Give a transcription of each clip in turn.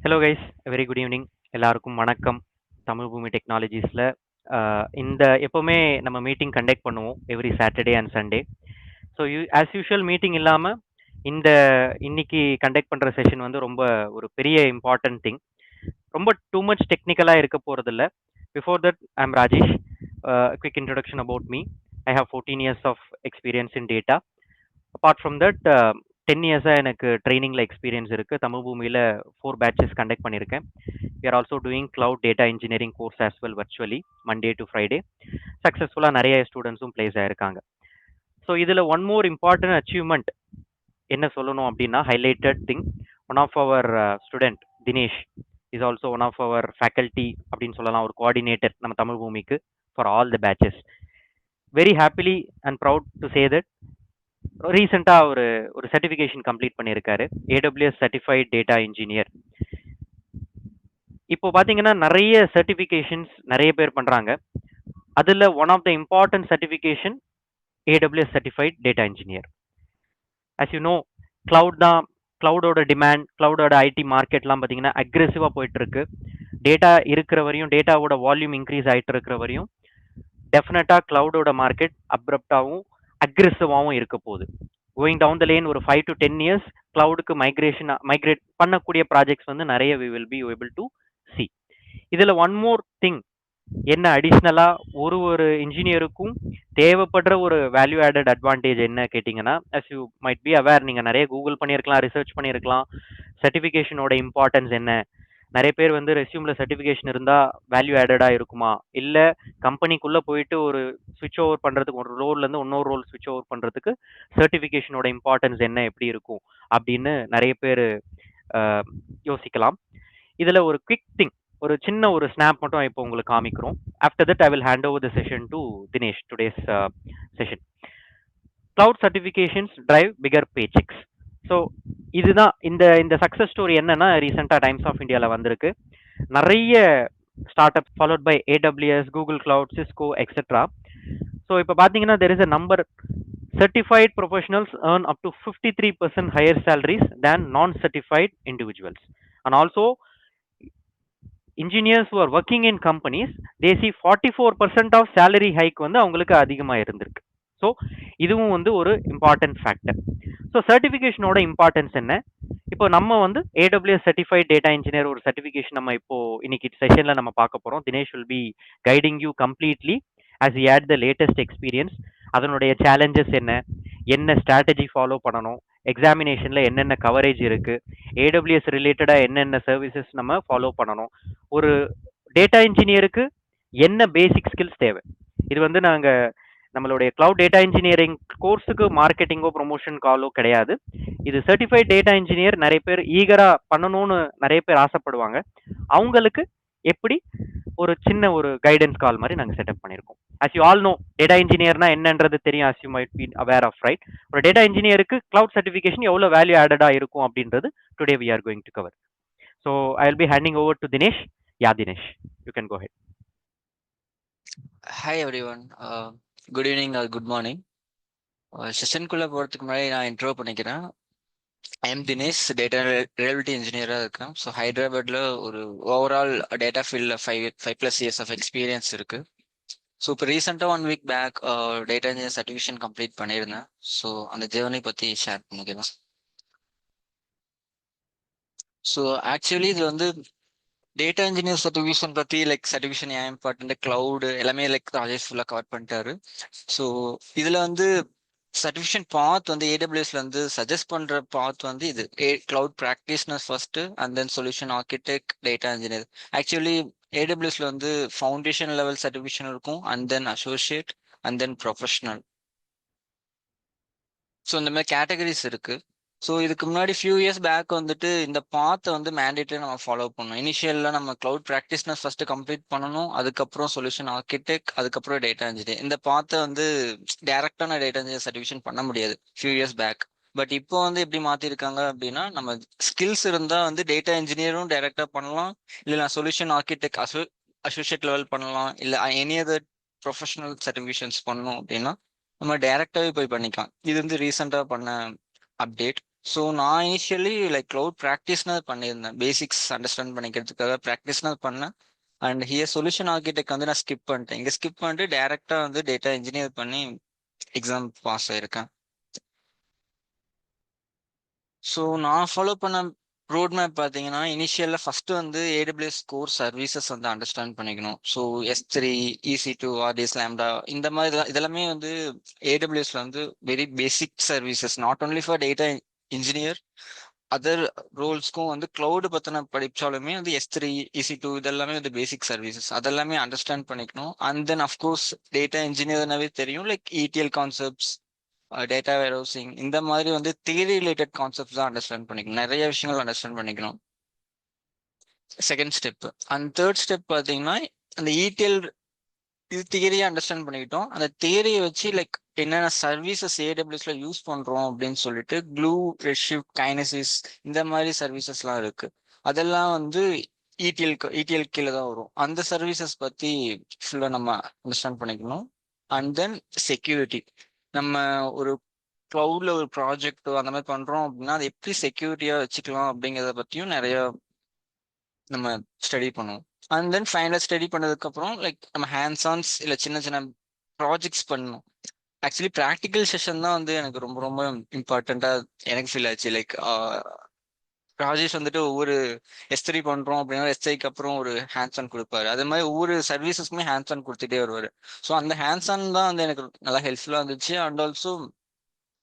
Hello guys, very good evening. எல்லாருக்கும் வணக்கம். தமிழ் பூமி டெக்னாலஜிஸில் இந்த எப்போவுமே நம்ம மீட்டிங் கண்டக்ட் பண்ணுவோம் every Saturday and Sunday. So as usual meeting இல்லாமல் இந்த இன்னைக்கு கண்டக்ட் பண்ணுற செஷன் வந்து ரொம்ப ஒரு பெரிய இம்பார்ட்டன்ட் திங். ரொம்ப டூ மச் டெக்னிக்கலாக இருக்க போகிறதில்ல. Before that I am Rajesh. Quick introduction about me. I have 14 years of experience in data. Apart from that 10 இயர்ஸாக எனக்கு ட்ரைனிங்கில் எக்ஸ்பீரியன்ஸ் இருக்குது. தமிழ் பூமியில் 4 பேட்சஸ் கண்டக்ட் பண்ணியிருக்கேன். We are also doing cloud data engineering course as well virtually Monday to Friday. சக்ஸஸ்ஃபுல்லாக நிறைய ஸ்டூடெண்ட்ஸும் place ஆயிருக்காங்க. ஸோ இதில் ஒன் மோர் இம்பார்ட்டன்ட் அச்சீவ்மெண்ட் என்ன சொல்லணும் அப்படின்னா, highlighted thing, one of our student Dinesh is also one of our faculty அப்படின்னு சொல்லலாம், ஒரு கோஆர்டினேட்டர் நம்ம தமிழ் பூமிக்கு for all the batches. Very happily and proud to say that ரீசெண்டாக ஒரு சர்டிஃபிகேஷன் கம்ப்ளீட் பண்ணியிருக்காரு, ஏடபிள்யூஎஸ் சர்டிஃபைட் டேட்டா இன்ஜினியர். இப்போ பார்த்தீங்கன்னா நிறைய சர்டிஃபிகேஷன்ஸ் நிறைய பேர் பண்ணுறாங்க. அதில் one of the important certification AWS certified data engineer. As you know, cloud தான், கிளவுடோட டிமாண்ட், கிளவுடோட ஐடி மார்க்கெட்லாம் பார்த்தீங்கன்னா அக்ரெசிவாக போயிட்டு இருக்கு. டேட்டா இருக்கிற வரையும், டேட்டாவோட வால்யூம் இன்க்ரீஸ் ஆகிட்டு இருக்கிற வரையும் டெஃபினட்டாக கிளவுடோட மார்க்கெட் அப்ரப்டாகவும் அக்ரெசிவாகவும் இருக்க போகுது. கோயிங் டவுன் த லேன் ஒரு 5 to 10 years கிளவுடுக்கு மைக்ரேட் பண்ணக்கூடிய ப்ராஜெக்ட்ஸ் வந்து நிறைய we will be able to see. இதில் ஒன் மோர் திங் என்ன அடிஷ்னலாக ஒரு இன்ஜினியருக்கும் தேவைப்படுற ஒரு வேல்யூ ஆடட் அட்வான்டேஜ் என்ன கேட்டிங்கன்னா, as you might be aware, நீங்கள் நிறைய கூகுள் பண்ணியிருக்கலாம், ரிசர்ச் பண்ணியிருக்கலாம், சர்டிஃபிகேஷனோட இம்பார்ட்டன்ஸ் என்ன. நிறைய பேர் வந்து ரெஸ்யூமில் சர்டிஃபிகேஷன் இருந்தால் வேல்யூ ஆடடாக இருக்குமா, இல்லை கம்பெனிக்குள்ளே போயிட்டு ஒரு ஸ்விட்ச் ஓவர் பண்ணுறதுக்கு, ஒரு ரோல்லேருந்து இன்னொரு ரோல் ஸ்விட்ச் ஓவர் பண்ணுறதுக்கு சர்டிஃபிகேஷனோட இம்பார்ட்டன்ஸ் என்ன, எப்படி இருக்கும் அப்படின்னு நிறைய பேர் யோசிக்கலாம். இதில் ஒரு குவிக் திங், ஒரு சின்ன ஒரு ஸ்னாப் மட்டும் இப்போ உங்களுக்கு காமிக்கிறோம். After that I will hand over the session to Dinesh. Today's session, cloud certifications drive bigger pay checks. So இதுதான் இந்த சக்ஸஸ் ஸ்டோரி. என்னன்னா, ரீசெண்டாக டைம்ஸ் ஆஃப் இந்தியாவில் வந்திருக்கு. நிறைய start up followed by AWS, Google cloud, Cisco etcetera. So இப்போ பார்த்தீங்கன்னா there is a number, certified professionals earn up to 53% higher salaries than non-certified individuals. And also, engineers who are working in companies, they see 44% of salary hike வந்து அவங்களுக்கு அதிகமாக இருந்திருக்கு. So இதுவும் வந்து ஒரு important factor. So சர்டிஃபிகேஷனோட importance என்ன, இப்போ நம்ம வந்து ஏடபிள்யூஎஸ் சர்டிஃபைட் டேட்டா இன்ஜினியர் ஒரு சர்டிஃபிகேஷன் நம்ம இப்போ இன்னைக்கு செஷனில் நம்ம பார்க்க போகிறோம். Dinesh will be guiding you completely as he had the latest experience. அதனுடைய சேலஞ்சஸ் என்ன, என்ன ஸ்ட்ராட்டஜி ஃபாலோ பண்ணணும், எக்ஸாமினேஷனில் என்னென்ன கவரேஜ் இருக்குது, ஏடபிள்யூஎஸ் ரிலேட்டடாக என்னென்ன சர்வீசஸ் நம்ம ஃபாலோ பண்ணணும், ஒரு டேட்டா இன்ஜினியருக்கு என்ன பேசிக் ஸ்கில்ஸ் தேவை. இது வந்து நாங்கள் நம்மளுடைய கிளவுட் டேட்டா இன்ஜினியரிங் கோர்ஸுக்கு மார்க்கெட்டிங்கோ ப்ரொமோஷன் காலோ கிடையாது. இது சர்டிஃபைட் டேட்டா இன்ஜினியர் நிறைய பேர் ஈகராக பண்ணணும்னு நிறைய பேர் ஆசைப்படுவாங்க. அவங்களுக்கு எப்படி ஒரு சின்ன ஒரு கைடன்ஸ் கால் மாதிரி நாங்கள் செட்டப் பண்ணியிருக்கோம். as you all know, data இன்ஜினியர்னா என்னன்றது தெரியும், as you might be aware of, right? ஒரு டேட்டா இன்ஜினியருக்கு கிளவுட் சர்டிஃபிகேஷன் எவ்வளோ வேல்யூ ஆடடாக இருக்கும் அப்படின்றது today we are going to cover. So I will be handing over to Dinesh. Yeah, Dinesh, you can go ahead. Hi everyone. Good evening or good morning. செஷனுக்குள்ள போகிறதுக்கு முன்னாடி நான் intro பண்ணிக்கிறேன். I am Dinesh, data reliability இன்ஜினியராக இருக்கேன். So ஹைதராபாத்தில் ஒரு overall data ஃபீல்டில் 5+ years of experience இருக்குது. ஸோ இப்போ ரீசெண்டாக 1 week back data engineer certification complete பண்ணியிருந்தேன். ஸோ அந்த ஜேர்னி பற்றி ஷேர் பண்ணிக்கிறேன். ஸோ ஆக்சுவலி இது வந்து டேட்டா இன்ஜினியர் சர்டிஃபிகேஷன் பற்றி சர்டிஃபிகேஷன் ஏன் இம்பார்ட்டன்ட், கிளவுடு எல்லாமே ராஜேஷ் ஃபுல்லாக கவர் பண்ணிட்டாரு. ஸோ இதில் வந்து சர்டிஃபிகேஷன் பாத் வந்து ஏடபிள்யூஎஸ்ல வந்து சஜஸ்ட் பண்ற பாத் வந்து இது cloud practitioner first and then solution architect, data engineer. Actually ஏடபிள்யூஎஸ்ல வந்து ஃபவுண்டேஷன் லெவல் சர்டிஃபிகேஷன் இருக்கும், and then associate, and then professional. So இந்த மாதிரி கேட்டகரிஸ் இருக்கு. ஸோ இதுக்கு முன்னாடி ஃபியூ இயர்ஸ் பேக் வந்துட்டு இந்த பாத்தை வந்து மேண்டேட்டரி நம்ம ஃபாலோ பண்ணணும். இனிஷியலில் நம்ம கிளவுட் ப்ராக்டிஸ்னர் ஃபர்ஸ்ட் கம்ப்ளீட் பண்ணணும், அதுக்கப்புறம் சொல்யூஷன் ஆர்கிடெக்ட், அதுக்கப்புறம் டேட்டா இன்ஜினியர். இந்த பாத்தை வந்து டைரக்டான டேட்டா இன்ஜினியர் சர்டிஃபிகேஷன் பண்ண முடியாது ஃபியூ இயர்ஸ் பேக். பட் இப்போ வந்து எப்படி மாற்றிருக்காங்க அப்படின்னா, நம்ம ஸ்கில்ஸ் இருந்தால் வந்து டேட்டா இன்ஜினியரும் டைரக்டாக பண்ணலாம், இல்லை நான் சொல்யூஷன் ஆர்கிடெக்ட் அசோசியேட் லெவல் பண்ணலாம், இல்லை எனி அதர் ப்ரொஃபஷனல் சர்டிஃபிகேஷன்ஸ் பண்ணணும் அப்படின்னா நம்ம டைரக்டாகவே போய் பண்ணிக்கலாம். இது வந்து ரீசெண்டாக பண்ண அப்டேட். ஸோ நான் இனிஷியலி லைக் க்ளவுட் ப்ராக்டிஸ்னர் பண்ணியிருந்தேன், பேசிக்ஸ் அண்டர்ஸ்டாண்ட் பண்ணிக்கிறதுக்காக ப்ராக்டிஸ்னர் பண்ணேன். அண்ட் ஹியர் சொல்யூஷன் ஆர்கிடெக்ட் வந்து நான் ஸ்கிப் பண்ணிட்டேன். இங்கே ஸ்கிப் பண்ணிட்டு டேரெக்டாக வந்து டேட்டா இன்ஜினியர் பண்ணி எக்ஸாம் பாஸ் ஆயிருக்கேன். ஸோ நான் ஃபாலோ பண்ண ரோட் மேப் பார்த்தீங்கன்னா, இனிஷியலில் ஃபர்ஸ்ட் வந்து ஏடபிள்யூஎஸ் கோர் சர்வீசஸ் வந்து அண்டர்ஸ்டாண்ட் பண்ணிக்கணும். So S3, EC2, RDS, lambda இந்த மாதிரி இதெல்லாமே வந்து ஏடபிள்யூஎஸ்ல வந்து very basic services, not only for data engineer, other ரோல்ஸ்க்கும் வந்து கிளவுடு பற்றின படிச்சாலுமே வந்து S3, EC2 இதெல்லாமே வந்து பேசிக் சர்வீசஸ், அதெல்லாமே அண்டர்ஸ்டாண்ட் பண்ணிக்கணும். அண்ட் தென் அஃப்கோர்ஸ் டேட்டா இன்ஜினியர்னாவே தெரியும், like ETL concepts, data warehousing இந்த மாதிரி வந்து தியரி ரிலேட்டட் கான்செப்ட்ஸ் தான் அண்டர்ஸ்டாண்ட் பண்ணிக்கணும். நிறைய விஷயங்கள் அண்டர்ஸ்டாண்ட் பண்ணிக்கணும். Second step. And third step பார்த்தீங்கன்னா, அந்த ETL இது தியரியை அண்டர்ஸ்டாண்ட் பண்ணிக்கிட்டோம். அந்த தியரியை வச்சு லைக் என்னென்ன சர்வீசஸ் ஏடபிள்யூஎஸ்ல யூஸ் பண்றோம் அப்படின்னு சொல்லிட்டு க்ளூ, ரெட்ஷிஃப்ட், கைனசிஸ் இந்த மாதிரி சர்வீசஸ்லாம் இருக்கு. அதெல்லாம் வந்து ETL கீழே தான் வரும். அந்த சர்வீசஸ் பத்தி ஃபுல்லாக நம்ம அண்டர்ஸ்டாண்ட் பண்ணிக்கணும். And then security. நம்ம ஒரு க்ளவுட்ல ஒரு ப்ராஜெக்ட் அந்த மாதிரி பண்றோம் அப்படின்னா அதை எப்படி செக்யூரிட்டியா வச்சுக்கலாம் அப்படிங்கிறத பத்தியும் நிறைய நம்ம ஸ்டடி பண்ணுவோம். அண்ட் தென் ஃபைனல் ஸ்டடி பண்ணதுக்கு அப்புறம் லைக் நம்ம ஹேண்ட்ஸ் ஆன்ஸ் இல்ல சின்ன சின்ன ப்ராஜெக்ட்ஸ் பண்ணணும். ஆக்சுவலி ப்ராக்டிக்கல் செஷன் தான் வந்து எனக்கு ரொம்ப ரொம்ப இம்பார்ட்டண்டா எனக்கு ஃபீல் ஆச்சு. லைக் ராஜேஷ் வந்துட்டு ஒவ்வொரு S3 பண்றோம் அப்படின்னா S3க்கு அப்புறம் ஒரு ஹேண்ட்ஸ் ஆன் கொடுப்பாரு. அதே மாதிரி ஒவ்வொரு சர்வீசஸ்க்குமே ஹேண்ட்ஸ் ஆன் கொடுத்துட்டே வருவாரு. ஸோ அந்த ஹேண்ட்ஸ் ஆன் தான் வந்து எனக்கு நல்லா ஹெல்ப்ஃபுல்லா இருந்துச்சு. அண்ட் ஆல்சோ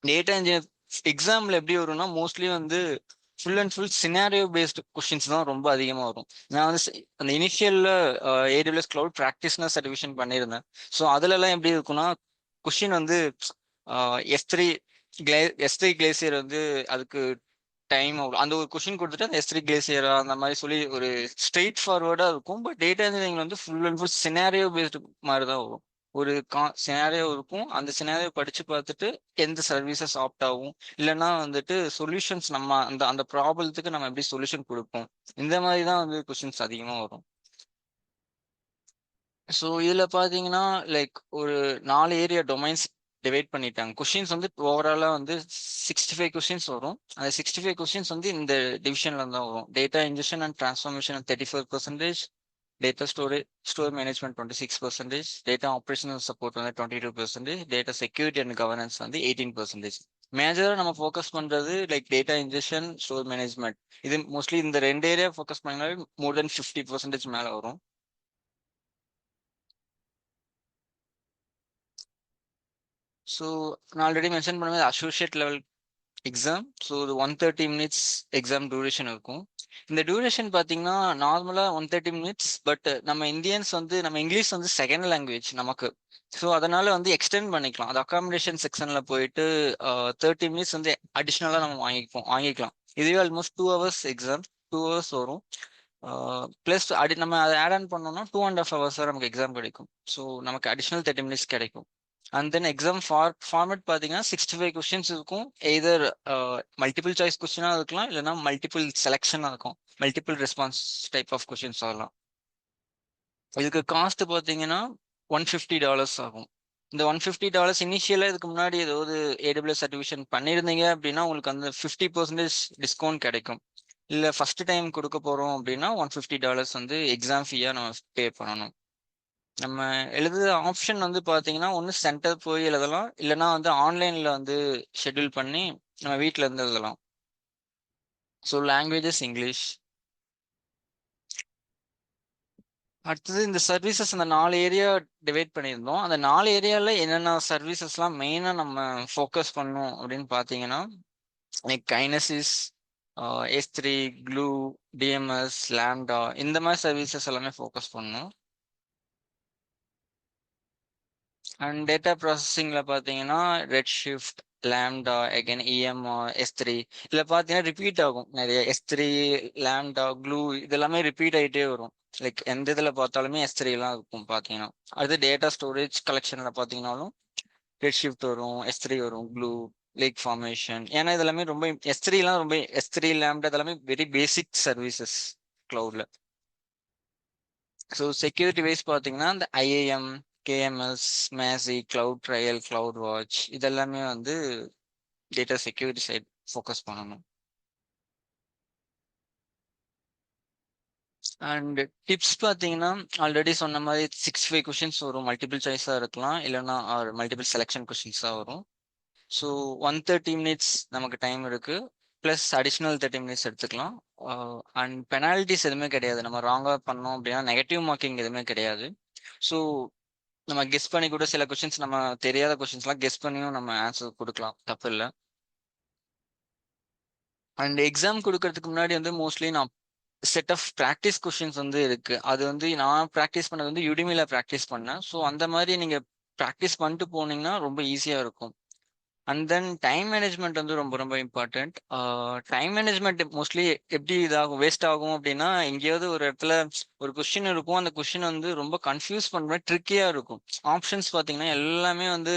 டேட்டா இன்ஜினியர் எக்ஸாம்ல எப்படி வரும்னா மோஸ்ட்லி வந்து full and full scenario based questions தான் ரொம்ப அதிகமாக வரும். நான் வந்து அந்த இனிஷியல்ல AWS கிளவுட் ப்ராக்டிஸ்னர் சர்டிஃபிகேஷன் பண்ணியிருந்தேன். ஸோ அதுலலாம் எப்படி இருக்கும்னா கொஸ்டின் வந்து S3 S3 கிளேசியர் வந்து அதுக்கு டைம் அந்த ஒரு கொஸ்டின் கொடுத்துட்டு அந்த S3 கிளேசியரா அந்த மாதிரி சொல்லி ஒரு ஸ்ட்ரெயிட் ஃபார்வர்டா இருக்கும். பட் டேட்டா இன்ஜினியரிங் வந்து full and full scenario based மாதிரி தான் வரும். ஒரு சினாரியோ இருக்கும், அந்த சினாரியோ படிச்சு பார்த்துட்டு எந்த சர்வீசஸ் ஆப்ட் ஆகும், இல்லைன்னா வந்துட்டு சொல்யூஷன்ஸ் நம்ம அந்த அந்த ப்ராப்ளத்துக்கு நம்ம எப்படி சொல்யூஷன் கொடுப்போம், இந்த மாதிரி தான் வந்து கொஸ்டின்ஸ் அதிகமாக வரும். ஸோ இதில் பார்த்தீங்கன்னா லைக் ஒரு 4 ஏரியா டொமைன்ஸ் டிவைட் பண்ணிட்டாங்க. கொஸ்டின்ஸ் வந்து ஓவராலாக வந்து 65 கொஸ்டின்ஸ் வரும். அந்த 65 கொஸ்டின்ஸ் வந்து இந்த டிவிஷன்ல தான் வரும். Data injection and transformation 34%, data store management 26%, data operational support வந்து 22%, டேட்டா செக்யூரிட்டி அண்ட் கவர்னன்ஸ் வந்து 18%. மேஜராக நம்ம ஃபோக்கஸ் பண்ணுறது like data injection, store management. இது மோஸ்ட்லி இந்த 2 ஏரியா ஃபோக்கஸ் பண்ணினாலே மோர் தென் 50% மேலே வரும். ஸோ நான் ஆல்ரெடி மென்ஷன் பண்ண மாதிரி அசோசியேட் லெவல் எக்ஸாம். ஸோ இது 130 மினிட்ஸ் எக்ஸாம் டியூரேஷன் இருக்கும். இந்த டியூரேஷன் பார்த்தீங்கன்னா நார்மலாக 130 மினிட்ஸ், பட் நம்ம இந்தியன்ஸ் வந்து நம்ம இங்கிலீஷ் வந்து செகண்ட் லாங்குவேஜ் நமக்கு. ஸோ அதனால வந்து எக்ஸ்டெண்ட் பண்ணிக்கலாம். அது அகாமடேஷன் செக்ஷனில் போயிட்டு 30 மினிட்ஸ் வந்து அடிஷ்னலாக நம்ம வாங்கிக்கலாம். இதுவே ஆல்மோஸ்ட் 2 ஹவர்ஸ் எக்ஸாம், 2 ஹவர்ஸ் வரும். ப்ளஸ் நம்ம அதை ஆட் ஆன் பண்ணோம்னா 2.5 ஹவர்ஸ் நமக்கு எக்ஸாம் கிடைக்கும். ஸோ நமக்கு அடிஷ்னல் 30 மினிட்ஸ் கிடைக்கும். அண்ட் தென் எக்ஸாம் ஃபார்மேட் பார்த்தீங்கன்னா 65 கொஸ்டின்ஸ் இருக்கும். எய்தர் மல்டிபிள் சாய்ஸ் கொஸ்டினாக இருக்கலாம், இல்லைனா மல்டிபிள் செலெக்ஷனாக இருக்கும். Multiple response type of questions ஆகலாம். இதுக்கு காஸ்ட் பார்த்தீங்கன்னா $150 ஆகும். இந்த $150 இனிஷியலாக இதுக்கு முன்னாடி ஏதாவது AWS சர்டிஃபிகேஷன் பண்ணியிருந்தீங்க அப்படின்னா உங்களுக்கு அந்த 50% டிஸ்கவுண்ட் கிடைக்கும். இல்லை ஃபர்ஸ்ட் டைம் கொடுக்க போகிறோம் அப்படின்னா $150 வந்து எக்ஸாம் ஃபீயாக நம்ம பே பண்ணணும். நம்ம எழுதுற ஆப்ஷன் வந்து பார்த்தீங்கன்னா ஒன்று சென்டர் போய் எழுதலாம், இல்லைன்னா வந்து ஆன்லைனில் வந்து ஷெட்யூல் பண்ணி நம்ம வீட்டில் இருந்து எழுதலாம். So languages English. அடுத்தது இந்த சர்வீசஸ் அந்த 4 ஏரியா டிவைட் பண்ணியிருந்தோம். அந்த 4 ஏரியாவில் என்னென்ன சர்வீசஸ்லாம் மெயினாக நம்ம ஃபோக்கஸ் பண்ணோம் அப்படின்னு பார்த்தீங்கன்னா like Kinesis, S3, glue, DMS, lambda இந்த மாதிரி சர்வீசஸ் எல்லாமே ஃபோக்கஸ் பண்ணோம். அண்ட் டேட்டா ப்ராசஸிங்கில் பார்த்தீங்கன்னா ரெட்ஷிஃப்ட், லேம்டா, அகைன் EMR, S3 இதில் பார்த்தீங்கன்னா ரிப்பீட் ஆகும் நிறைய. S3, லேம்டா, க்ளூ இதெல்லாமே ரிப்பீட் ஆகிட்டே வரும். லைக் எந்த இதில் பார்த்தாலுமே S3 இருக்கும் பார்த்தீங்கன்னா. அடுத்து டேட்டா ஸ்டோரேஜ் கலெக்ஷனில் பார்த்தீங்கன்னாலும் ரெட்ஷிஃப்ட் வரும், S3 வரும், க்ளூ, லேக் ஃபார்மேஷன். ஏன்னா இதெல்லாமே ரொம்ப S3, லேம்டா இதெல்லாமே வெரி பேசிக் சர்வீசஸ் க்ளவுடில். ஸோ செக்யூரிட்டி வைஸ் பார்த்தீங்கன்னா இந்த IAM, KMS, Macie, CloudTrail, CloudWatch இதெல்லாமே வந்து டேட்டா செக்யூரிட்டி சைட் ஃபோக்கஸ் பண்ணணும். அண்ட் டிப்ஸ் பார்த்தீங்கன்னா, ஆல்ரெடி சொன்ன மாரி 65 கொஸ்டின்ஸ் வரும். மல்டிபிள் சாய்ஸா இருக்கலாம். இல்லன்னா மல்டிபிள் செலக்ஷன் கொஸ்டின்ஸா வரும். ஸோ 130 மினிட்ஸ் நமக்கு டைம் இருக்கு. பிளஸ் அடிஷனல் 30 மினிட்ஸ் எடுத்துக்கலாம். அண்ட் பெனால்டிஸ் எதுவுமே கிடையாது. நம்ம ராங்கா பண்ணோம் அப்படின்னா நெகட்டிவ் மார்க்கிங் எதுவுமே கிடையாது. ஸோ நம்ம கெஸ் பண்ணி கூட சில கொஸ்டின்ஸ் நம்ம தெரியாத கொஸ்டின்ஸ்லாம் கெஸ் பண்ணியும் நம்ம ஆன்சர் குடுக்கலாம். தப்பில்ல. அண்ட் எக்ஸாம் குடுக்கறதுக்கு முன்னாடி வந்து மோஸ்ட்லி நான் செட் ஆஃப் பிராக்டிஸ் கொஸ்டின்ஸ் வந்து இருக்கு. அது வந்து நான் பிராக்டிஸ் பண்ணது வந்து யுடிமில பிராக்டிஸ் பண்ணேன். ஸோ அந்த மாதிரி நீங்க பிராக்டிஸ் பண்ணிட்டு போனீங்கன்னா ரொம்ப ஈஸியா இருக்கும். அண்ட் தென் டைம் மேனேஜ்மெண்ட் வந்து ரொம்ப ரொம்ப இம்பார்ட்டன்ட். டைம் மேனேஜ்மெண்ட் மோஸ்ட்லி எப்படி இதாகும் வேஸ்ட் ஆகும் அப்படின்னா, எங்கேயாவது ஒரு இடத்துல ஒரு கொஸ்டின் இருக்கும். அந்த கொஸ்டின் வந்து ரொம்ப கன்ஃபியூஸ் பண்ற ட்ரிக்கியா இருக்கும். ஆப்ஷன்ஸ் பார்த்தீங்கன்னா எல்லாமே வந்து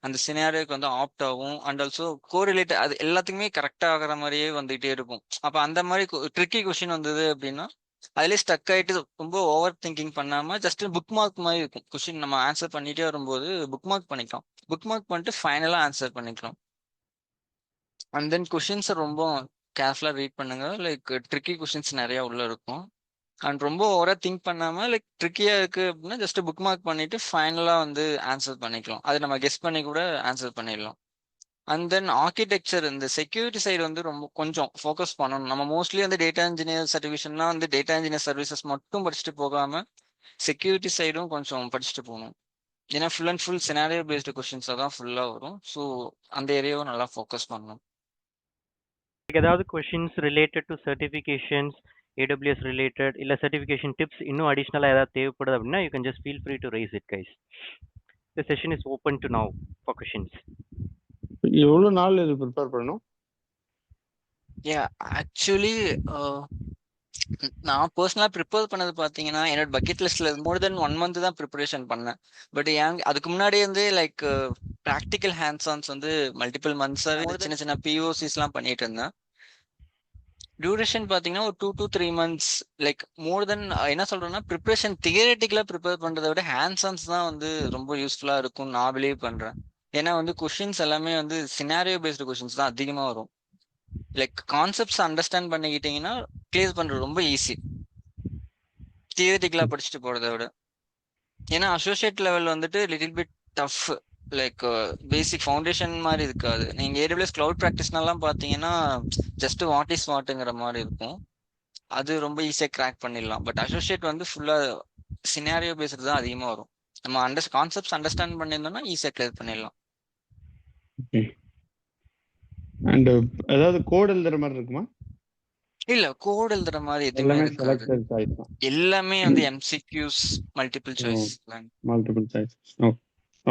அந்த சினாரியோக்கு வந்து ஆப்ட் ஆகும். அண்ட் ஆல்சோ கோரிலேட் அது எல்லாத்துக்குமே கரெக்டா ஆகுற மாதிரியே வந்துகிட்டே இருக்கும். அப்ப அந்த மாதிரி ட்ரிக்கி கொஸ்டின் வந்தது அப்படின்னா அதுலயே ஸ்டக் ஆயிட்டு ரொம்ப ஓவர் திங்கிங் பண்ணாம ஜஸ்ட் புக் மார்க் மாதிரி இருக்கும். கொஸ்டின் நம்ம ஆன்சர் பண்ணிட்டே வரும்போது புக் மார்க் பண்ணிக்கலாம். புக் மார்க் பண்ணிட்டு ஃபைனலா ஆன்சர் பண்ணிக்கலாம். அண்ட் தென் கொஸ்டின்ஸை ரொம்ப கேர்ஃபுல்லா ரீட் பண்ணுங்க. லைக் ட்ரிக்கி கொஸ்டின்ஸ் நிறைய உள்ள இருக்கும். அண்ட் ரொம்ப ஓவரா திங்க் பண்ணாம லைக் ட்ரிக்கியா இருக்கு அப்படின்னா ஜஸ்ட் புக் மார்க் பண்ணிட்டு ஃபைனலா வந்து ஆன்சர் பண்ணிக்கலாம். அது நம்ம கெஸ் பண்ணி கூட ஆன்சர் பண்ணிடலாம். அண்ட் தென் ஆர்கிடெக்சர் இந்த செக்யூரிட்டி சைடு வந்து ரொம்ப கொஞ்சம் ஃபோக்கஸ் பண்ணணும். நம்ம மோஸ்ட்லி வந்து டேட்டா இன்ஜினியர் சர்டிஃபிகேஷன்லாம் வந்து டேட்டா இன்ஜினியர் சர்வீசஸ் மட்டும் படிச்சுட்டு போகாம செக்யூரிட்டி சைடும் கொஞ்சம் படிச்சுட்டு போகணும். ஏன்னா full and full scenario based கொஸ்டின்ஸாக தான் ஃபுல்லாக வரும். ஸோ அந்த ஏரியாவை நல்லா ஃபோக்கஸ் பண்ணணும். ஏதாவது questions related to certifications AWS related இல்லை சர்டிஃபிகேஷன் டிப்ஸ் இன்னும் அடிஷ்னலாக ஏதாவது தேவைப்படுது அப்படின்னா you can just feel free to rice it guys. The session is open to now for questions. எவ்வளோ நாள் இது ப்ரிப்பேர் பண்ணணும்? ஆக்சுவலி நான் பர்சனலா ப்ரிப்பேர் பண்ணது பாத்தீங்கன்னா என்னோட பக்கெட் லிஸ்ட்ல மோர் தென் 1 மந்த் தான் ப்ரிப்பரேஷன் பண்ணேன். பட் அதுக்கு முன்னாடி வந்து லைக் ப்ராக்டிக்கல் ஹேண்ட்ஸ் ஆன்ஸ் வந்து மல்டிபிள் மந்த்ஸாவே சின்ன சின்ன பிஓசிஸ் எல்லாம் பண்ணிட்டு இருந்தேன். டியூரேஷன் பாத்தீங்கன்னா ஒரு 2 to 3 months. லைக் மோர் தென் என்ன சொல்றேன்னா ப்ரிப்பரேஷன் தியரட்டிக்கலா ப்ரிப்பேர் பண்றதை விட ஹேண்ட்ஸ் ஆன்ஸ் தான் வந்து ரொம்ப யூஸ்ஃபுல்லா இருக்கும் நான் பிலீவ் பண்றேன். ஏன்னா வந்து கொஸ்டின்ஸ் எல்லாமே வந்து சினாரியோ பேஸ்டு கொஸ்டின்ஸ் தான் அதிகமா வரும். லைக் கான்செப்ட்ஸ் அண்டர்ஸ்டாண்ட் பண்ணிக்கிட்டீங்கன்னா கிளியர் பண்றது ரொம்ப ஈஸி தியரிட்டிக்கலா படிச்சுட்டு போறதை விட. ஏன்னா அசோசியேட் லெவல் வந்துட்டு little bit tough. Like basic foundation மாதிரி இருக்காது. நீங்க ஏடபிள்யூஎஸ் கிளவுட் ப்ராக்டிஸ்னெல்லாம் பாத்தீங்கன்னா ஜஸ்ட் வாட் இஸ் வாட்டுங்கிற மாதிரி இருக்கும். அது ரொம்ப ஈஸியா கிராக் பண்ணிடலாம். பட் அசோசியேட் வந்து ஃபுல்லா சினாரியோ பேஸ்டு தான் அதிகமா வரும். நம்ம கான்செப்ட்ஸ் அண்டர்ஸ்டாண்ட் பண்ணியிருந்தோம்னா ஈஸியா கிளியர் பண்ணிடலாம். அண்ட் ஏதாவது கோட் எழுதுற மாதிரி இருக்குமா? இல்ல கோட் எழுதுற மாதிரி எதுவுமே இருக்காது. எல்லாமே வந்து MCQs multiple choice. Multiple choice.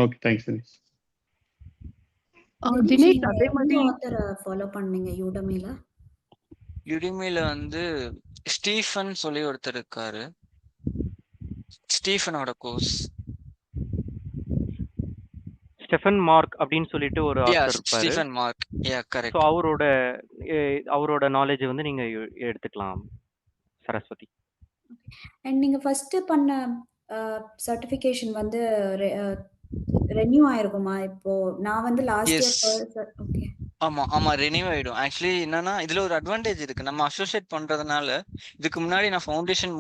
Okay thanks Dinesh. Dinesh அதே மாதிரி ஆத்தர் ஃபாலோ பண்ணீங்க யூடமில? யுடிமில வந்து ஸ்டீஃபன் சொல்லி ஒருத்தர் இருக்காரு. ஸ்டீஃபனோட கோர்ஸ் ஸ்டெஃபன் மார்க் அப்படின்னு சொல்லிட்டு ஒரு ஆத்தர் இருப்பாரு. Stephen mark. கரெக்ட். ஸோ அவரோட நாலேஜ் வந்து நீங்க எடுத்துக்கலாம் சரஸ்வதி. அண்ட் நீங்க ஃபர்ஸ்ட் பண்ண சர்டிஃபிகேஷன் வந்து ரெனியூ ஆயிருக்குமா? இப்போ நான் வந்து லாஸ்ட் இயர். ஓகே. ஆமா ரெனியூ ஆயிடும். ஆக்சுவலி என்னன்னா இதுல ஒரு அட்வான்டேஜ் இருக்கு. நம்ம அசோசியேட் பண்றதுனால இதுக்கு முன்னாடி நான் ஃபவுண்டேஷன்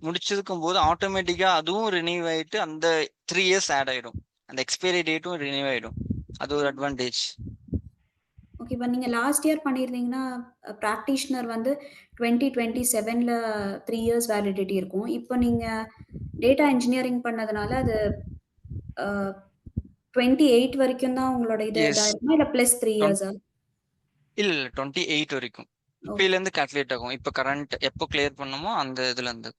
முடிச்சிருக்கும் போது ஆட்டோமேட்டிக்கா அதுவும் ரெனியூ ஆயிட்டு அந்த 3 years ஆட் ஆயிடும். அந்த எக்ஸ்பைரி டேட்டும் ரினியூ ஆயிடும். அது ஒரு அட்வான்டேஜ். ஓகே. இப்போ நீங்க லாஸ்ட் இயர் பண்ணியிருந்தீங்கன்னா ப்ராக்டிஷனர் வந்து 2027ல 3 years வேலிடிட்டி இருக்கும். இப்போ நீங்க டேட்டா இன்ஜினியரிங் பண்ணதுனால அது 28 வரைக்கும் தான் உங்களோட இது இதாயிருக்குமா இல்லை +3 years? இல்ல 28 வரைக்கும். இப்பல இருந்து கால்குலேட் ஆகும். இப்போ கரண்ட் எப்போ கிளியர் பண்ணமோ அந்த இதுல இருந்து.